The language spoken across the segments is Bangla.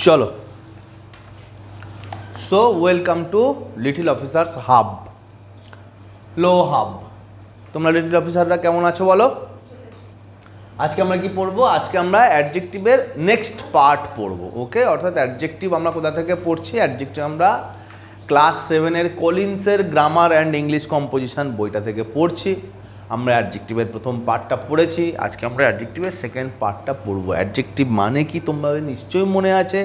চলো, so welcome to little officers hub, low hub. তোমরা লিটল অফিসাররা কেমন আছো বলো? আজকে আমরা কি পড়বো? আজকে আমরা অ্যাডজেক্টিভের নেক্সট পার্ট পড়বো। ওকে, অর্থাৎ অ্যাডজেক্টিভ আমরা কোথা থেকে পড়ছি? অ্যাডজেক্টিভ আমরা ক্লাস 7-এর কলিন্সের গ্রামার অ্যান্ড ইংলিশ কম্পোজিশন বইটা থেকে পড়ছি। আমরা অ্যাডজেক্টিভের প্রথম পার্টটা পড়েছি, আজকে আমরা অ্যাডজেক্টিভের সেকেন্ড পার্টটা পড়বো। অ্যাডজেক্টিভ মানে কি তোমাদের নিশ্চয়ই মনে আছে।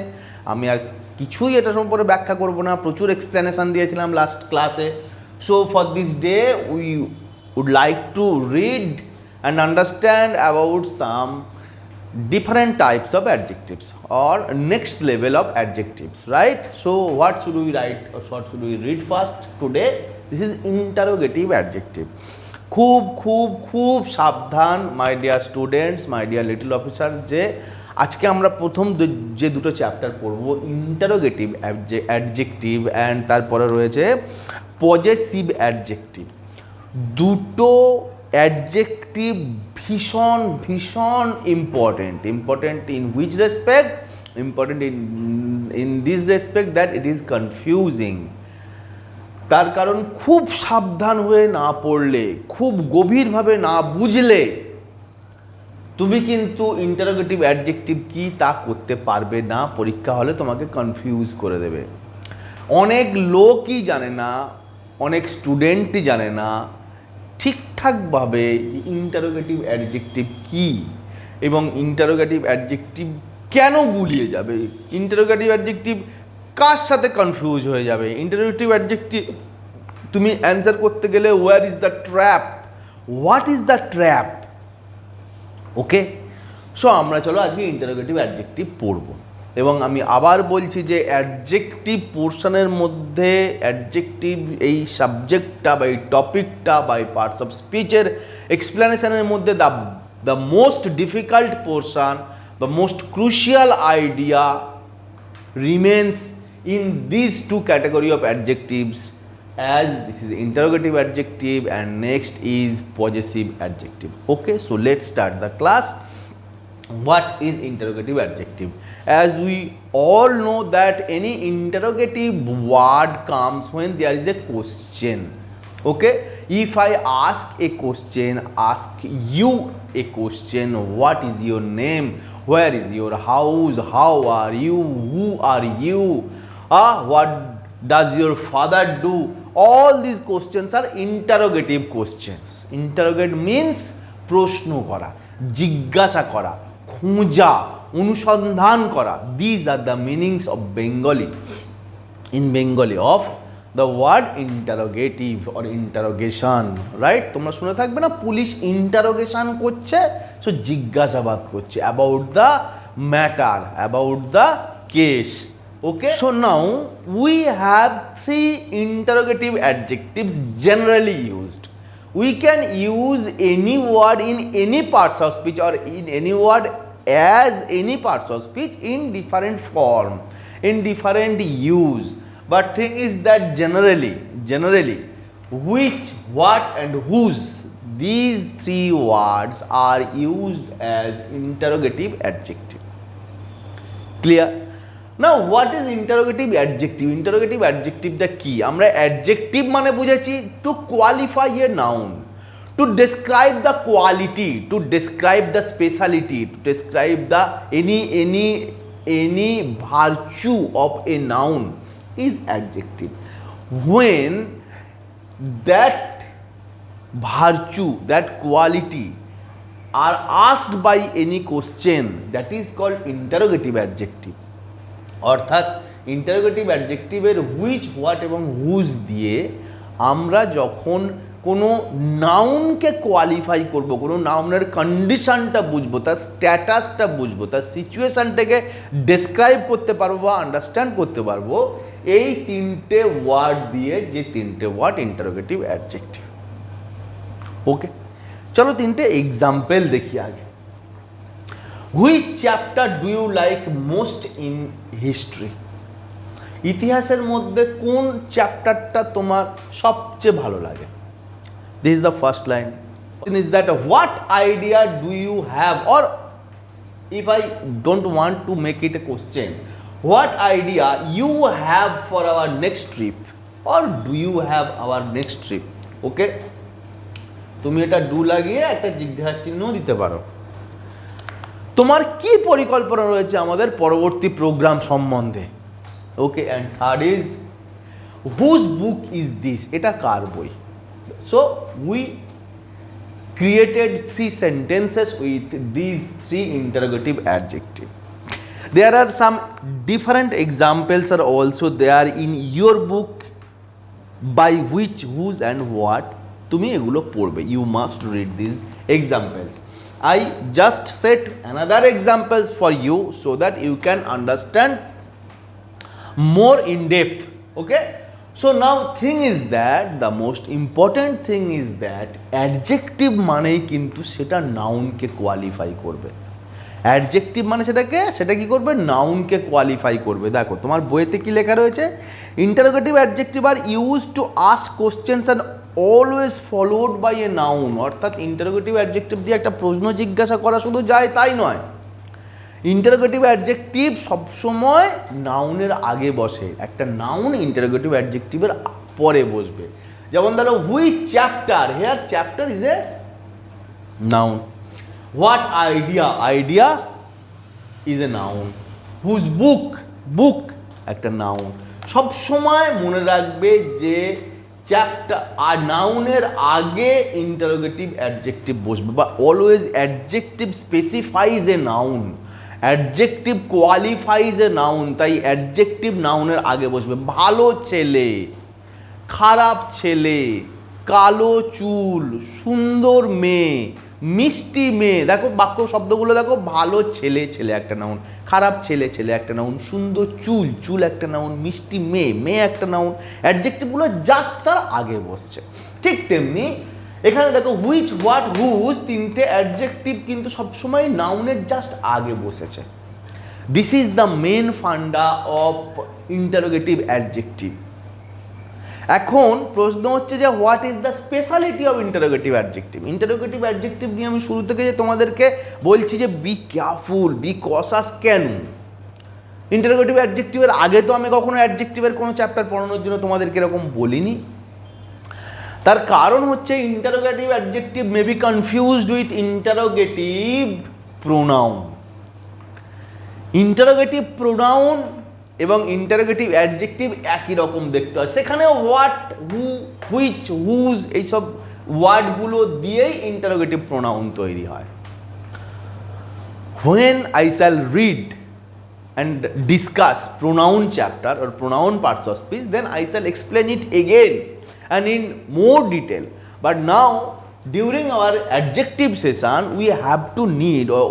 আমি আর কিছুই এটা সম্পর্কে ব্যাখ্যা করবো না, প্রচুর এক্সপ্লেনেশন দিয়েছিলাম লাস্ট ক্লাসে। So for this day we would like to read and understand about some different types of adjectives or next level of adjectives, right? So what should we write or what should we read first today? This is interrogative adjective. খুব খুব খুব সাবধান my dear students, my dear little officers, যে আজকে আমরা প্রথম যে দুটো চ্যাপ্টার পড়বো, ইন্টারোগেটিভ অ্যাডজেক্টিভ অ্যান্ড তারপরে রয়েছে পজেসিভ অ্যাডজেক্টিভ। দুটো অ্যাডজেক্টিভ ভীষণ ভীষণ important. Important in which respect? Important in this respect that it is confusing. তার কারণ খুব সাবধান হয়ে না পড়লে, খুব গভীরভাবে না বুঝলে তুমি কিন্তু ইন্টারোগেটিভ অ্যাডজেক্টিভ কি তা করতে পারবে না। পরীক্ষা হলে তোমাকে কনফিউজ করে দেবে। অনেক লোকই জানে না, অনেক স্টুডেন্টই জানে না ঠিকঠাকভাবে যে ইন্টারোগেটিভ অ্যাডজেক্টিভ কী এবং ইন্টারোগেটিভ অ্যাডজেক্টিভ কেন গুলিয়ে যাবে, ইন্টারোগেটিভ অ্যাডজেক্টিভ কার সাথে কনফিউজ হয়ে যাবে। ইন্টারোগেটিভ অ্যাডজেক্টিভ তুমি অ্যান্সার করতে গেলে where is the trap, what is the trap. Okay, so আমরা চলো আজকে ইন্টারোগেটিভ অ্যাডজেক্টিভ পড়বো। এবং আমি আবার বলছি যে অ্যাডজেক্টিভ পোর্শনের মধ্যে অ্যাডজেক্টিভ এই সাবজেক্টটা বা এই টপিকটা বা এই পার্টস অফ স্পিচের এক্সপ্লেনেশনের মধ্যে the most difficult portion, the most crucial idea remains in this two category of adjectives, as this is interrogative adjective and next is possessive adjective. Okay, so let's start the class. What is interrogative adjective? As we all know that any interrogative word comes when there is a question. Okay, if I ask a question, ask you a question, what is your name, where is your house, how are you, who are you, what does your father do? All these questions are interrogative questions. Interrogate means প্রশ্ন করা, জিজ্ঞাসা করা, খোঁজা, অনুসন্ধান করা। These are the meanings of Bengali, in Bengali of the word interrogative or interrogation, right? তোমরা শুনে থাকবে না, পুলিশ ইন্টারোগেশন করছে, সো জিজ্ঞাসাবাদ করছে about the matter, about the case. Okay, so now we have three interrogative adjectives generally used. We can use any word in any parts of speech or in any word as any parts of speech in different form, in different use. But thing is that generally which, what and whose, these three words are used as interrogative adjective. Clear? Now what is interrogative adjective? Interrogative adjective টা কি? আমরা adjective মানে বুঝেছি to qualify a noun, to describe the quality, to describe the speciality, to describe the any virtue of a noun is adjective. When that virtue, that quality are asked by any question, that is called interrogative adjective. অর্থাৎ ইন্টারোগেটিভ অ্যাডজেক্টিভের হুইচ, হোয়াট এবং হুজ দিয়ে আমরা যখন কোনো নাউনকে কোয়ালিফাই করব, কোনো নাউনের কন্ডিশনটা বুঝবো, তার স্ট্যাটাসটা বুঝবো, তার সিচুয়েশানটাকে ডেসক্রাইব করতে পারবো বা আন্ডারস্ট্যান্ড করতে পারবো, এই তিনটে ওয়ার্ড দিয়ে, যে তিনটে ওয়ার্ড ইন্টারোগেটিভ অ্যাডজেক্টিভ। ওকে, চলো তিনটে এক্সাম্পল দেখি আগে। Which chapter do you like most in history? ইতিহাসের মধ্যে কোন চ্যাপ্টারটা তোমার সবচেয়ে ভালো লাগে? This is the first line. Is that what idea do you have, or if I don't want to make it a question, What idea you have for our next trip, or do you have our next trip? ওকে, তুমি এটা ডু লাগিয়ে একটা জিজ্ঞাসা চিহ্ন দিতে পারো। তোমার কি পরিকল্পনা রয়েছে আমাদের পরবর্তী প্রোগ্রাম সম্বন্ধে? Okay, and third is whose book is this, এটা কার বই? So we created 3 sentences with these 3 interrogative adjectives. There are some different examples are also there in your book, by which, whose and what তুমি এগুলো পড়বে। You must read these examples. I just set another examples for you so that you can understand more in depth. Okay, so now thing is that the most important thing is that adjective মানেই কিন্তু সেটা নাউনকে কোয়ালিফাই করবে। অ্যাডজেক্টিভ মানে সেটা কি করবে? নাউনকে কোয়ালিফাই করবে। দেখো তোমার বইতে কি লেখা রয়েছে? Interrogative adjective are use to ask questions and always followed by a noun. অর্থাৎ ইন্টারোগেটিভ অ্যাডজেক্টিভ দিয়ে একটা প্রশ্ন জিজ্ঞাসা করা শুধু যায় তাই নয়, ইন্টারোগেটিভ অ্যাডজেক্টিভ সবসময় নাউনের আগে বসে। একটা নাউন ইন্টারোগেটিভ অ্যাডজেক্টিভের পরে বসবে। যেমন ধরো which chapter, here chapter is a noun. What idea, idea is a noun. Whose book, book একটা নাউন। সবসময় মনে রাখবে যে চ্যাপ্টার আর নাউনের আগে ইন্টারোগেটিভ অ্যাডজেক্টিভ বসবে, বা always adjective specifies a noun, adjective qualifies a noun. তাই অ্যাডজেক্টিভ নাউনের আগে বসবে। ভালো ছেলে, খারাপ ছেলে, কালো চুল, সুন্দর মেয়ে, মিষ্টি মেয়ে। দেখো বাক্য শব্দগুলো দেখো, ভালো ছেলে, ছেলে একটা নাউন, খারাপ ছেলে, ছেলে একটা নাউন, সুন্দর চুল, চুল একটা নাউন, মিষ্টি মেয়ে, মেয়ে একটা নাউন। অ্যাডজেক্টিভগুলো জাস্ট তার আগে বসছে। ঠিক তেমনি এখানে দেখো হুইচ, হোয়াট, হুজ, তিনটে অ্যাডজেক্টিভ কিন্তু সবসময় নাউনের জাস্ট আগে বসেছে। This is the main funda of interrogative adjective. এখন প্রশ্ন হচ্ছে যে what is the speciality of interrogative adjective. Interrogative adjective নিয়ে আমি শুরু থেকে যে তোমাদেরকে বলছি যে বি কেয়ারফুল, বি কসাস। কেন? ইন্টারোগেটিভ অ্যাডজেক্টিভের আগে তো আমি কখনো অ্যাডজেক্টিভের কোনো চ্যাপ্টার পড়ানোর জন্য তোমাদেরকে এরকম বলিনি। তার কারণ হচ্ছে interrogative adjective may be confused with interrogative pronoun. Interrogative pronoun এবং ইন্টারোগেটিভ অ্যাডজেক্টিভ একই রকম দেখতে হয়। সেখানে হোয়াট, হু, হুইচ, হুজ এইসব ওয়ার্ডগুলো দিয়েই ইন্টারোগেটিভ প্রোনাউন তৈরি হয়। When I shall read and discuss pronoun chapter or pronoun parts of speech, then I shall explain it again and in more detail. But now during our adjective session we have to need, or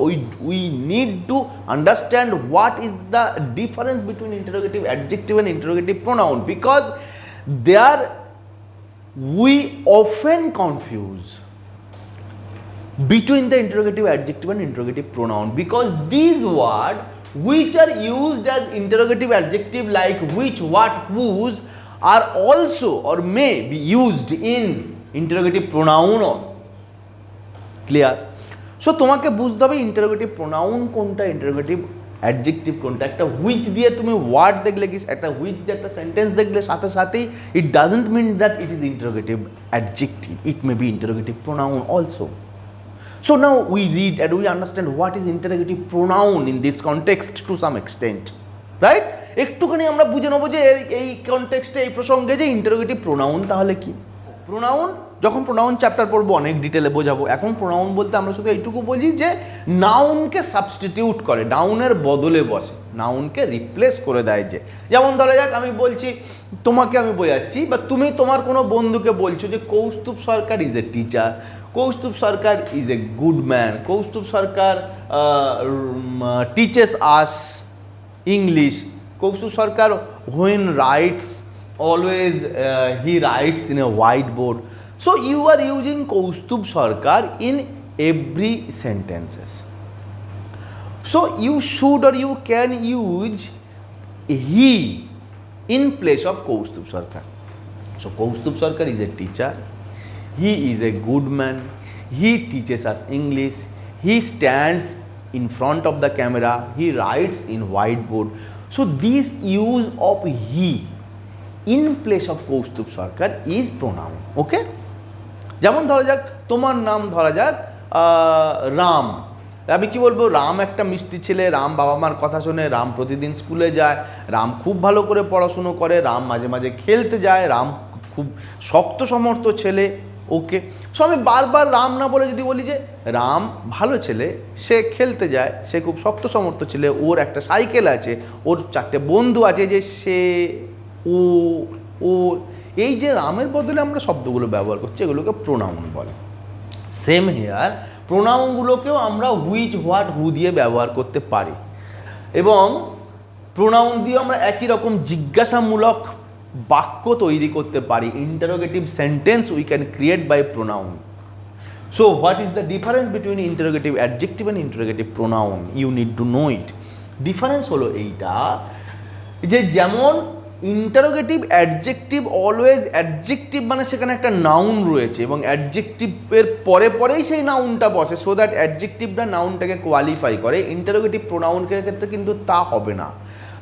we need to understand what is the difference between interrogative adjective and interrogative pronoun, because there we often confuse between the interrogative adjective and interrogative pronoun, because these words which are used as interrogative adjective like which, what, whose are also or may be used in interrogative pronoun. Clear? So তোমাকে বুঝতে হবে ইন্টারোগেটিভ প্রোনাউন কোনটা, ইন্টারোগেটিভ অ্যাডজেক্টিভ কোনটা। একটা হুইচ দিয়ে তুমি ওয়ার্ড দেখলে কি, একটা হুইচ দিয়ে একটা সেন্টেন্স দেখলে সাথে সাথেই it doesn't mean that it is interrogative adjective, it may be interrogative pronoun also. So now we read and we understand what is interrogative pronoun in this context to some extent, right? একটুখানি আমরা বুঝে নেবো যে এই কনটেক্সটে, এই প্রসঙ্গে যে ইন্টারোগেটিভ প্রোনাউন তাহলে কি। প্রোনাউন যখন প্রোনাউন চ্যাপ্টার পড়বো অনেক ডিটেলে বোঝাবো। এখন প্রোনাউন বলতে আমরা শুধু এইটুকু বুঝি যে নাউনকে সাবস্টিটিউট করে, নাউনের বদলে বসে, নাউনকে রিপ্লেস করে দেয়। যে যেমন ধরা যাক আমি বলছি, তোমাকে আমি বোঝাচ্ছি, বা তুমি তোমার কোনো বন্ধুকে বলছো যে Kaustubh Sarkar is a teacher, Kaustubh Sarkar is a good man, Kaustubh Sarkar teaches us English, Kaustubh Sarkar when writes always he writes in a whiteboard. So you are using Kaustubh Sarkar in every sentences. So you should or you can use he in place of Kaustubh Sarkar. So Kaustubh Sarkar is a teacher, he is a good man, he teaches us English, he stands in front of the camera, he writes in whiteboard. So this use of he in place of Kaustubh Sarkar is pronoun. Okay, যেমন ধরা যাক তোমার নাম ধরা যাক রাম, আমি কি বলবো, রাম একটা মিষ্টি ছেলে, রাম বাবা মার কথা শোনে, রাম প্রতিদিন স্কুলে যায়, রাম খুব ভালো করে পড়াশুনো করে, রাম মাঝে মাঝে খেলতে যায়, রাম খুব শক্ত সমর্থ ছেলে। ওকে, সো আমি বারবার রাম না বলে যদি বলি যে রাম ভালো ছেলে, সে খেলতে যায়, সে খুব শক্ত সমর্থ ছেলে, ওর একটা সাইকেল আছে, ওর 4টে বন্ধু আছে, যে সে, ও, ও, এই যে রামের বদলে আমরা শব্দগুলো ব্যবহার করছি এগুলোকে প্রোনাউন বলে। সেম হেয়ার, প্রোনাউনগুলোকেও আমরা হুইচ, হোয়াট, হু দিয়ে ব্যবহার করতে পারি, এবং প্রোনাউন দিয়ে আমরা একই রকম জিজ্ঞাসামূলক বাক্য তৈরি করতে পারি। Interrogative sentence we can create by pronoun. So what is the difference between interrogative adjective and interrogative pronoun? You need to know it. Difference হলো এইটা যে যেমন ইন্টারোগেটিভ অ্যাডজেক্টিভ অলওয়েজ, অ্যাডজেক্টিভ মানে সেখানে একটা নাউন রয়েছে এবং অ্যাডজেক্টিভের পরে পরেই সেই নাউনটা বসে, সো দ্যাট অ্যাডজেক্টিভটা নাউনটাকে কোয়ালিফাই করে। ইন্টারোগেটিভ প্রোনাউনের ক্ষেত্রে কিন্তু তা হবে না।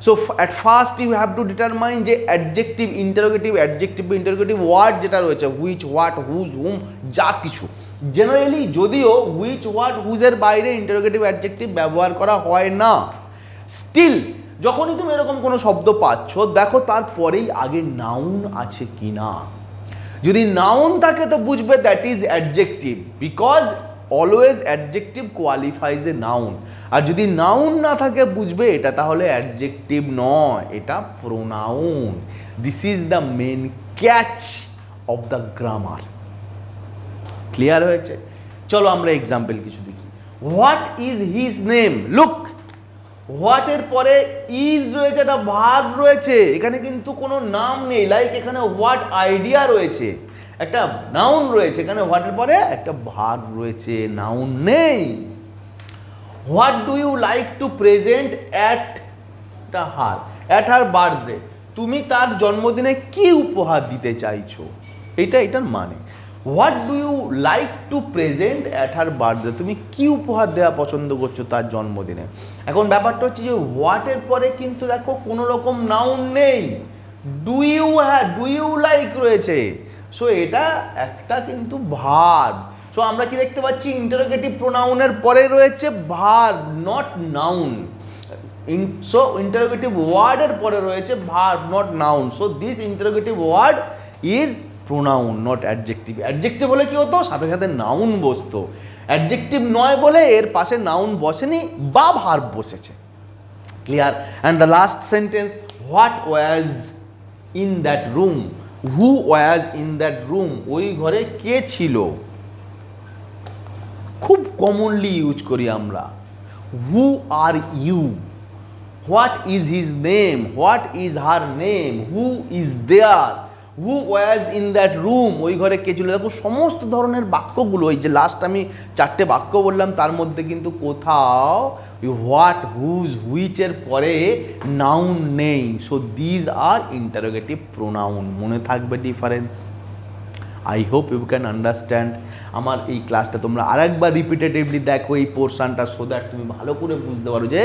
So at first you have to determine যে adjective, interrogative, adjective, interrogative word যেটা রয়েছে, হুইচ, হোয়াট, হুজ, হুম, যা কিছু, জেনারেলি যদিও হুইচ, হোয়াট, হুজের বাইরে ইন্টারোগেটিভ অ্যাডজেক্টিভ ব্যবহার করা হয় না, স্টিল যখনই তুমি এরকম কোনো শব্দ পাচ্ছ, দেখো তারপরেই আগে নাউন আছে কি না। যদি নাউন থাকে তো বুঝবে that is adjective, because always adjective qualifies a noun. আর যদি নাউন না থাকে বুঝবে এটা তাহলে অ্যাডজেক্টিভ নয়, এটা pronoun. This is the main catch of the grammar. Clear হয়েছে? চলো আমরা এক্সাম্পল কিছু দেখি। What is his name? Look, হোয়াটের পরে ইজ রয়েছে, একটা ভার্ব রয়েছে, এখানে কিন্তু কোনো নাম নেই। লাইক এখানে হোয়াট আইডিয়া রয়েছে, একটা নাউন রয়েছে, এখানে হোয়াটের পরে একটা ভার্ব রয়েছে, নাউন নেই। What do you like to present at her birthday? তুমি তার জন্মদিনে কি উপহার দিতে চাইছো, এটার মানে। What do you like to present at her birthday? তুমি কি উপহার দেওয়া পছন্দ করছো তার জন্মদিনে। এখন ব্যাপারটা হচ্ছে যে হোয়াটের পরে কিন্তু দেখো কোনো রকম নাউন নেই, ডু ইউ লাইক রয়েছে, সো এটা একটা কিন্তু ভার্ব। সো আমরা কি দেখতে পাচ্ছি, ইন্টারোগেটিভ প্রোনাউনের পরে রয়েছে verb, not noun. So interrogative ওয়ার্ডের পরে রয়েছে verb, not noun. So this interrogative word is pronoun, not adjective. Adjective বলে কি হতো, সাথে সাথে নাউন বসতো। অ্যাডজেক্টিভ নয় বলে এর পাশে নাউন বসেনি বা ভার্ব বসেছে। Clear? And the last sentence, what was in that room? Who was in that room? ওই ঘরে কে ছিল? খুব কমনলি ইউজ করি আমরা। Who are you? What is his name? What is her name? Who is there? Who was in that room? ওই ঘরে কে ছিল? দেখো সমস্ত ধরনের বাক্যগুলো, এই যে লাস্ট আমি 4টে বাক্য বললাম তার মধ্যে কিন্তু কোথাও হোয়াট, হুজ, হুইচের পরে নাউন নেই। So these are interrogative pronoun. মনে থাকবে difference. I hope you can understand. আমার এই ক্লাসটা তোমরা আরেকবার রিপিটেটিভলি দেখো এই পোর্শনটা, সো দ্যাট তুমি ভালো করে বুঝতে পারো যে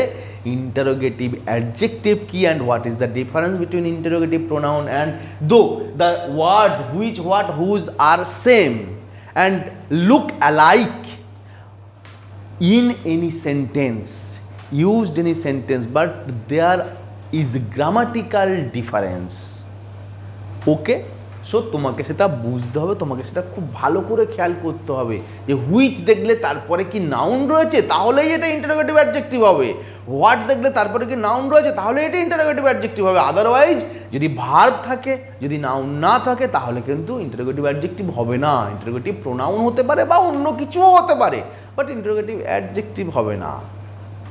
ইন্টারোগেটিভ অ্যাডজেক্টিভ কি and what is the difference between interrogative pronoun. And though the words which, what, whose are same and look alike in any sentence, used in any sentence, but there is grammatical difference. Okay? So তোমাকে সেটা বুঝতে হবে, তোমাকে সেটা খুব ভালো করে খেয়াল করতে হবে যে হুইচ দেখলে তারপরে কি নাউন রয়েছে তাহলেই এটা ইন্টারোগেটিভ অ্যাডজেক্টিভ হবে, হোয়াট দেখলে তারপরে কি নাউন রয়েছে তাহলে এটা ইন্টারোগেটিভ অ্যাডজেক্টিভ হবে। আদারওয়াইজ যদি ভার্ব থাকে, যদি নাউন না থাকে, তাহলে কিন্তু ইন্টারোগেটিভ অ্যাডজেক্টিভ হবে না। ইন্টারোগেটিভ প্রোনাউন হতে পারে বা অন্য কিছুও হতে পারে, বাট ইন্টারোগেটিভ অ্যাডজেক্টিভ হবে না।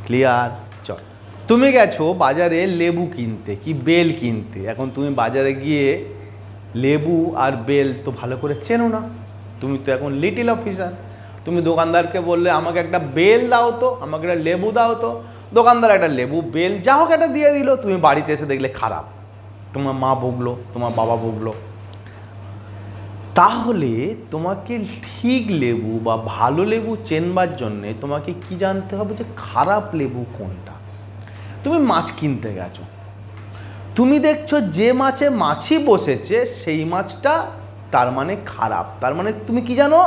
ক্লিয়ার? চল, তুমি গেছো বাজারে লেবু কিনতে কি বেল কিনতে। এখন তুমি বাজারে গিয়ে লেবু আর বেল তো ভালো করে চেনো না, তুমি তো এখন লিটিল অফিসার। তুমি দোকানদারকে বললে আমাকে একটা বেল দাও তো, আমাকে একটা লেবু দাও তো। দোকানদার একটা লেবু, বেল যা হোক একটা দিয়ে দিল। তুমি বাড়িতে এসে দেখলে খারাপ, তোমার মা বকলো, তোমার বাবা বকলো। তাহলে তোমাকে ঠিক লেবু বা ভালো লেবু চেনবার জন্যে তোমাকে কি জানতে হবে যে খারাপ লেবু কোনটা। তুমি মাছ কিনতে গেছো, তুমি দেখছো যে মাছে মাছি বসেছে সেই মাছটা তার মানে খারাপ, তার মানে তুমি কি জানো,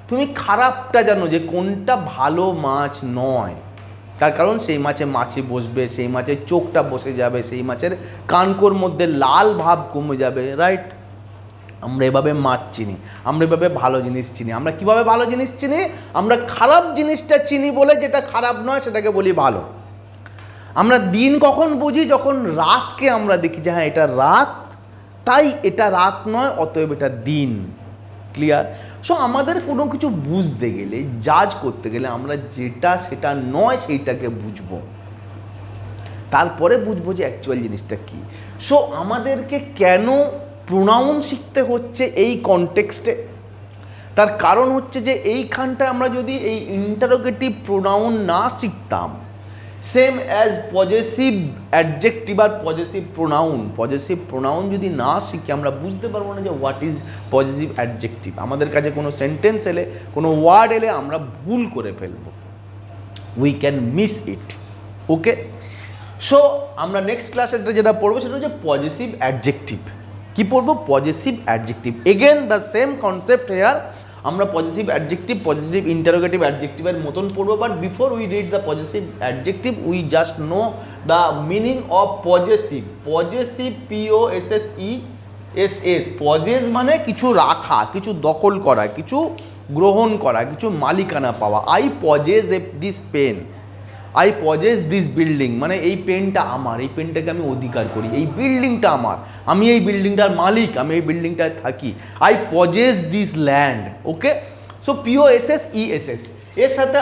তুমি খারাপটা জানো যে কোনটা ভালো মাছ নয়। তার কারণ সেই মাছে মাছি বসবে, সেই মাছের চোখটা বসে যাবে, সেই মাছের কানকোর মধ্যে লাল ভাব কমে যাবে, রাইট? আমরা এভাবে মাছ চিনি, আমরা এভাবে ভালো জিনিস চিনি। আমরা কিভাবে ভালো জিনিস চিনি? আমরা খারাপ জিনিসটা চিনি বলে যেটা খারাপ নয় সেটাকে বলি ভালো। আমরা দিন কখন বুঝি? যখন রাতকে আমরা দেখি যে হ্যাঁ এটা রাত, তাই এটা রাত নয়, অতএব এটা দিন। ক্লিয়ার? সো আমাদের কোনো কিছু বুঝতে গেলে, জাজ করতে গেলে আমরা যেটা সেটা নয় সেইটাকে বুঝবো, তারপরে বুঝবো যে অ্যাকচুয়াল জিনিসটা কী। সো আমাদেরকে কেন প্রোনাউন শিখতে হচ্ছে এই কনটেক্সটে? তার কারণ হচ্ছে যে এইখানটায় আমরা যদি এই ইন্টারোগেটিভ প্রোনাউন না শিখতাম, সেম অ্যাজ পজেসিভ অ্যাডজেক্টিভ আর পজেসিভ প্রোনাউন যদি না শিখি আমরা বুঝতে পারবো না যে হোয়াট ইজ পজেসিভ অ্যাডজেক্টিভ। আমাদের কাছে কোনো সেন্টেন্স এলে, কোনো ওয়ার্ড এলে আমরা ভুল করে ফেলবো, we can miss it. Okay, so আমরা নেক্সট ক্লাসে যেটা পড়বো সেটা হচ্ছে পজেসিভ অ্যাডজেক্টিভ। কি পড়বো? Possessive adjective. Again the same concept here, আমরা পজেসিভ অ্যাডজেক্টিভ, পজেসিভ ইন্টারোগেটিভ অ্যাডজেক্টিভের মতন পড়বো। But before we read the possessive adjective we just know the meaning of possessive. Possessive, POSSESS, possess মানে কিছু রাখা, কিছু দখল করা, কিছু গ্রহণ করা, কিছু মালিকানা পাওয়া। I possess this pen, I possess this building, মানে এই পেনটা আমার, এই পেনটাকে আমি অধিকার করি, এই বিল্ডিংটা আমার, আমি এই বিল্ডিংটার মালিক, আমি এই বিল্ডিংটায় থাকি। I possess this land. Okay, so POSSESS এর সাথে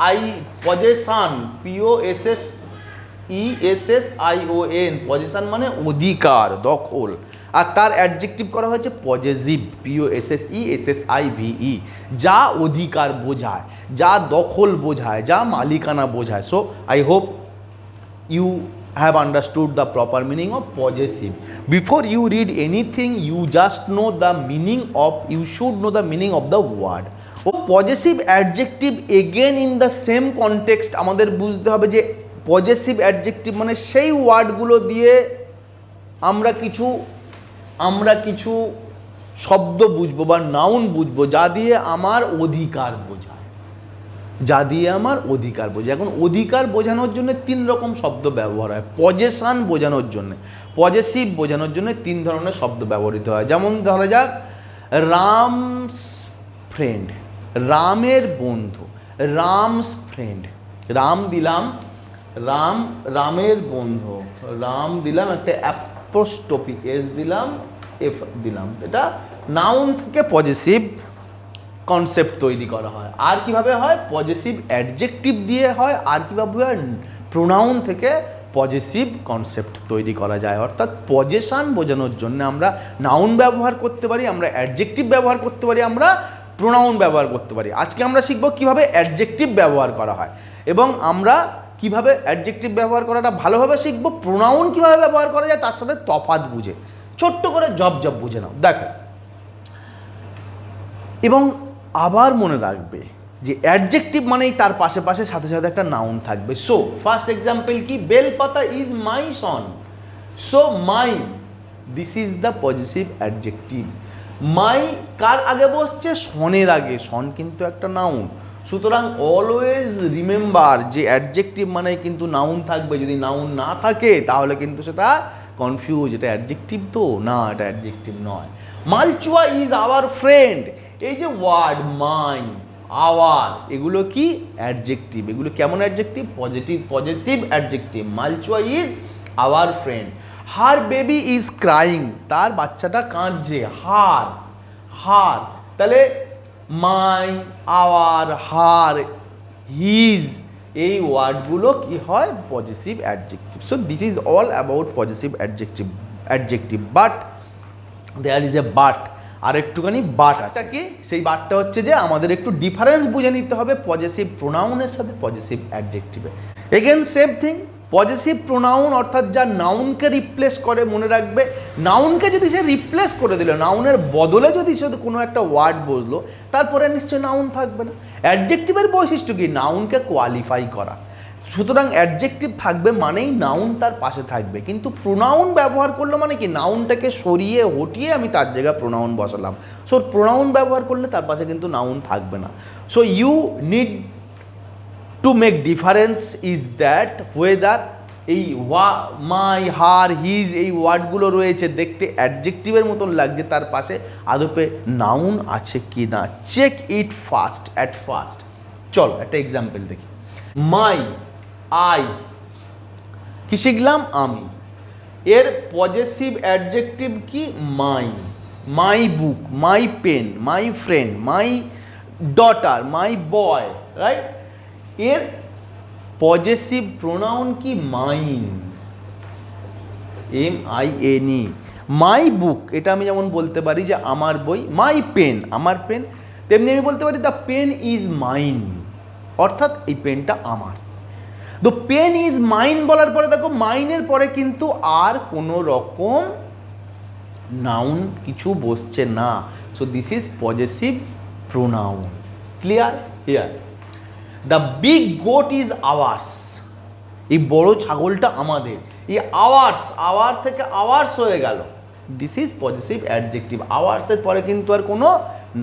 আই পজেশন, POSSESSION, পজেশন মানে অধিকার, দখল। আর তার অ্যাডজেক্টিভ করা হয়েছে পজেসিভ, POSSESSIVE, যা অধিকার বোঝায়, যা দখল বোঝায়, যা মালিকানা বোঝায়। So I hope you have understood the proper meaning of possessive. Before you read anything, you just know the meaning of, you should know the meaning of the word. Possessive adjective again in the same context আমাদের বুঝতে হবে যে পজেসিভ অ্যাডজেক্টিভ মানে সেই ওয়ার্ডগুলো দিয়ে আমরা কিছু শব্দ বুঝবো বা নাউন বুঝবো যা দিয়ে আমার অধিকার বোঝায়, যা দিয়ে আমার অধিকার বোঝায়। এখন অধিকার বোঝানোর জন্য 3 রকম শব্দ ব্যবহার হয়। পজেশন বোঝানোর জন্য, পজেসিভ বোঝানোর জন্য 3 ধরনের শব্দ ব্যবহৃত হয়। যেমন ধরা যাক রামস ফ্রেন্ড, রামের বন্ধু, রামস ফ্রেন্ড। রাম দিলাম, রামের বন্ধু, রাম দিলাম একটা অ্যাপোস্ট্রফি এস দিলাম, এফ দিলাম, এটা নাউন থেকে পজেসিভ কনসেপ্ট তৈরি করা হয়। আর কিভাবে হয়? পজেসিভ অ্যাডজেক্টিভ দিয়ে হয়। আর কিভাবে হয়? প্রোনাউন থেকে পজেসিভ কনসেপ্ট তৈরি করা যায়। অর্থাৎ পজেশন বোঝানোর জন্য আমরা নাউন ব্যবহার করতে পারি, আমরা অ্যাডজেক্টিভ ব্যবহার করতে পারি, আমরা প্রোনাউন ব্যবহার করতে পারি। আজকে আমরা শিখব কিভাবে অ্যাডজেক্টিভ ব্যবহার করা হয় এবং আমরা কিভাবে অ্যাডজেক্টিভ ব্যবহার করাটা ভালোভাবে শিখব। প্রোনাউন কিভাবে ব্যবহার করা যায় তার সাথে তফাৎ বুঝে, ছোট্ট করে জব বুঝে নাও। দেখো, এবং আবার মনে রাখবে যে অ্যাডজেক্টিভ মানেই তার পাশে পাশে সাথে সাথে একটা নাউন থাকবে। সো ফার্স্ট এক্সাম্পল কি? Belpata is my son. So my, this is the possessive adjective. My কার আগে বসছে? সনের আগে। সন কিন্তু একটা নাউন। সুতরাং অলওয়েজ রিমেম্বার যে অ্যাডজেক্টিভ মানে কিন্তু নাউন থাকবে। যদি নাউন না থাকে তাহলে কিন্তু সেটা কনফিউজ, এটা অ্যাডজেক্টিভ তো না, এটা অ্যাডজেক্টিভ নয়। মালচুয়া ইজ আওয়ার ফ্রেন্ড। এই যে ওয়ার্ড মাই, আওয়ার, এগুলো কি? অ্যাডজেক্টিভ। এগুলো কেমন adjective? Possessive adjective. Malchua is our friend. Her baby is crying, তার বাচ্চাটা কাঁদছে। হার, তাহলে মাই, আওয়ার, হার, হিজ, এই ওয়ার্ডগুলো কি হয়? Possessive adjective. So this is all about possessive adjective. But there is a but, আর একটুখানি বাট আছে। কি সেই বাটটা হচ্ছে যে আমাদের একটু ডিফারেন্স বুঝে নিতে হবে পজেসিভ প্রোনাউনের সাথে পজেসিভ অ্যাডজেক্টিভে। Again same thing, possessive pronoun অর্থাৎ যা নাউনকে রিপ্লেস করে। মনে রাখবে, নাউনকে যদি সে রিপ্লেস করে দিল, নাউনের বদলে যদি সে কোনো একটা ওয়ার্ড বসলো, তারপরে নিশ্চয়ই নাউন থাকবে না। অ্যাডজেক্টিভের বৈশিষ্ট্য কি? নাউনকে কোয়ালিফাই করা। সুতরাং অ্যাডজেক্টিভ থাকবে মানেই নাউন তার পাশে থাকবে, কিন্তু প্রোনাউন ব্যবহার করলো মানে কি নাউনটাকে সরিয়ে হটিয়ে আমি তার জায়গায় প্রোনাউন বসালাম। সো প্রোনাউন ব্যবহার করলে তার পাশে কিন্তু নাউন থাকবে না। So you need to make difference is that whether এই মাই, হার, হিজ এই ওয়ার্ডগুলো রয়েছে দেখতে অ্যাডজেক্টিভের মতন লাগছে, তার পাশে আদপে নাউন আছে কি না check it first at first. চলো একটা এক্সাম্পল দেখি। মাই, আই, কি শিখলাম? আমি। এর পজেসিভ অ্যাডজেক্টিভ কি? My. My book, my pen, my friend, my daughter, my boy, right? এর পজেসিভ প্রোনাউন কি? Mine, MINE। মাই বুক, এটা আমি যেমন বলতে পারি যে আমার বই। মাই পেন, আমার পেন। তেমনি আমি বলতে পারি দ্য পেন ইজ মাইন, অর্থাৎ এই পেনটা আমার। দ্য পেন ইজ মাইন বলার পরে দেখো মাইনের পরে কিন্তু আর কোনো রকম নাউন কিছু বসছে না। So this is possessive pronoun. Clear? Here the big goat is ours, এই বড় ছাগলটা আমাদের। এই আওয়ার্স, আওয়ার থেকে আওয়ার্স হয়ে গেল, দিস ইজ পজেসিভ অ্যাডজেক্টিভ। আওয়ার্সের পরে কিন্তু আর কোনো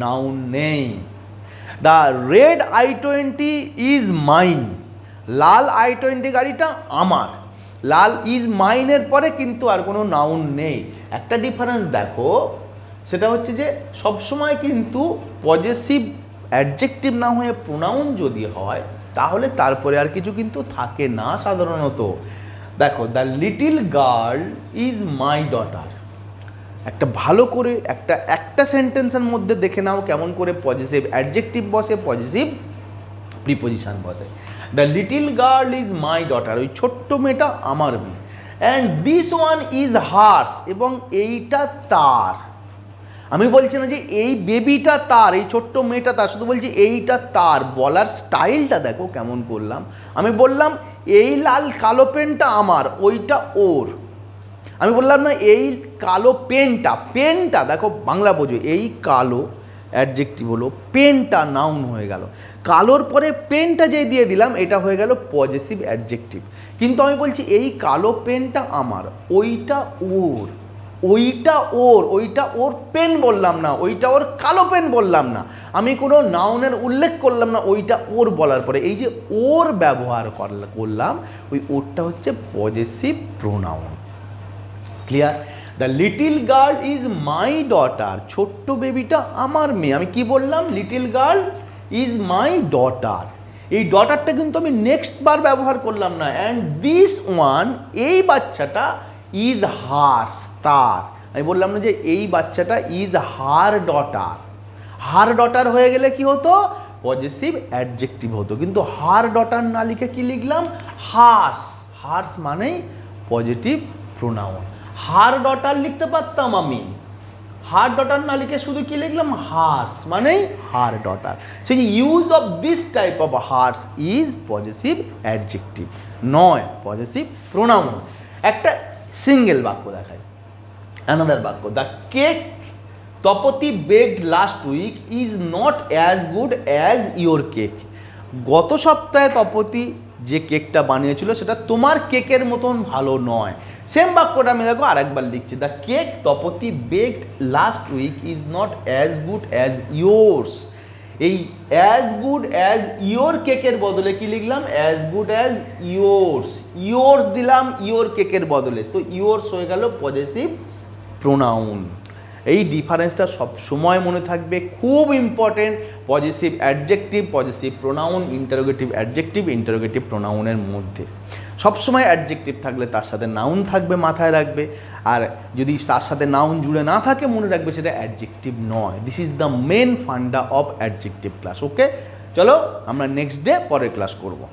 নাউন নেই। The red i20 is mine, Lal i20 গাড়িটা আমার। লাল ইজ মাইনের পরে কিন্তু আর কোনো নাউন নেই। একটা ডিফারেন্স দেখো, সেটা হচ্ছে যে সবসময় কিন্তু পজেসিভ অ্যাডজেক্টিভ না হয়ে প্রোনাউন যদি হয় তাহলে তারপরে আর কিছু কিন্তু থাকে না সাধারণত। দেখো the little girl is my daughter, একটা ভালো করে একটা সেন্টেন্সের মধ্যে দেখে নাও কেমন করে পজেসিভ অ্যাডজেক্টিভ বসে, পজেসিভ প্রিপোজিশন বসে। The little girl is my daughter, ওই ছোট্ট মেয়েটা আমার মেয়ে। And this one is hers, এবং এইটা তার। আমি বলছি না যে এই বেবিটা তার, এই ছোট্ট মেয়েটা তার, শুধু বলছি এইটা তার। বলার স্টাইলটা দেখো কেমন করলাম। আমি বললাম এই লাল কালো পেনটা আমার, ওইটা ওর। আমি বললাম না এই কালো পেনটা, পেনটা দেখো বাংলা বোঝো, এই কালো অ্যাডজেক্টিভ হলো, পেনটা নাউন হয়ে গেল। কালোর পরে পেনটা যে দিয়ে দিলাম এটা হয়ে গেল পজেসিভ অ্যাডজেক্টিভ। কিন্তু আমি বলছি এই কালো পেনটা আমার, ওইটা ওর, ওইটা ওর, ওইটা ওর পেন বললাম না, ওইটা ওর কালো পেন বললাম না, আমি কোনো নাউনের উল্লেখ করলাম না ওইটা ওর বলার পরে। এই যে ওর ব্যবহার করলাম, ওই ওরটা হচ্ছে possessive pronoun. Clear? The little girl is my daughter, ছোট্ট বেবিটা আমার মেয়ে। আমি কি বললাম? Little girl is my daughter. এই ডটারটা কিন্তু আমি নেক্সট বার ব্যবহার করলাম না। অ্যান্ড দিস ওয়ান, এই বাচ্চাটা, ইজ হার্স, তার। আমি বললাম না যে এই বাচ্চাটা is her daughter. Her daughter হয়ে গেলে কি হতো? পজেসিভ অ্যাডজেক্টিভ হতো। কিন্তু হার ডটার না লিখে কি লিখলাম? হার্স। হার্স মানেই পজিটিভ প্রোনাউন। হার ডটার লিখতে পারতাম আমি, হার ডটার না লিখে শুধু কি লিখলাম? হার্স, মানেই হার ডটার। সেই use of this type of hers is possessive adjective, নয় পজেসিভ প্রোনাউন। একটা সিঙ্গেল বাক্য দেখাই, অ্যানাদার বাক্য। The cake Tapati baked last week is not as good as your cake. গত সপ্তাহে তপতি যে কেকটা বানিয়েছিল সেটা তোমার কেকের মতন ভালো নয়। সেম বাক্যটা আমি দেখো আরেকবার লিখছি। The cake Tapati baked last week is not as good as yours. এই অ্যাজ গুড অ্যাজ ইয়োর কেকের বদলে কি লিখলাম? As good as yours. Yours দিলাম ইয়োর কেকের বদলে, তো ইয়োর্স হয়ে গেল পজেসিভ প্রোনাউন। এই ডিফারেন্সটা সব সময় মনে থাকবে, খুব important. Possessive adjective, possessive pronoun, interrogative adjective, interrogative প্রোনাউনের মধ্যে সবসময় অ্যাডজেক্টিভ থাকলে তার সাথে নাউন থাকবে, মাথায় রাখবে। আর যদি তার সাথে নাউন জুড়ে না থাকে মনে রাখবে সেটা অ্যাডজেক্টিভ নয়। This is the main funda of adjective class. Okay, চলো আমরা নেক্সট ডে পরের ক্লাস করবো।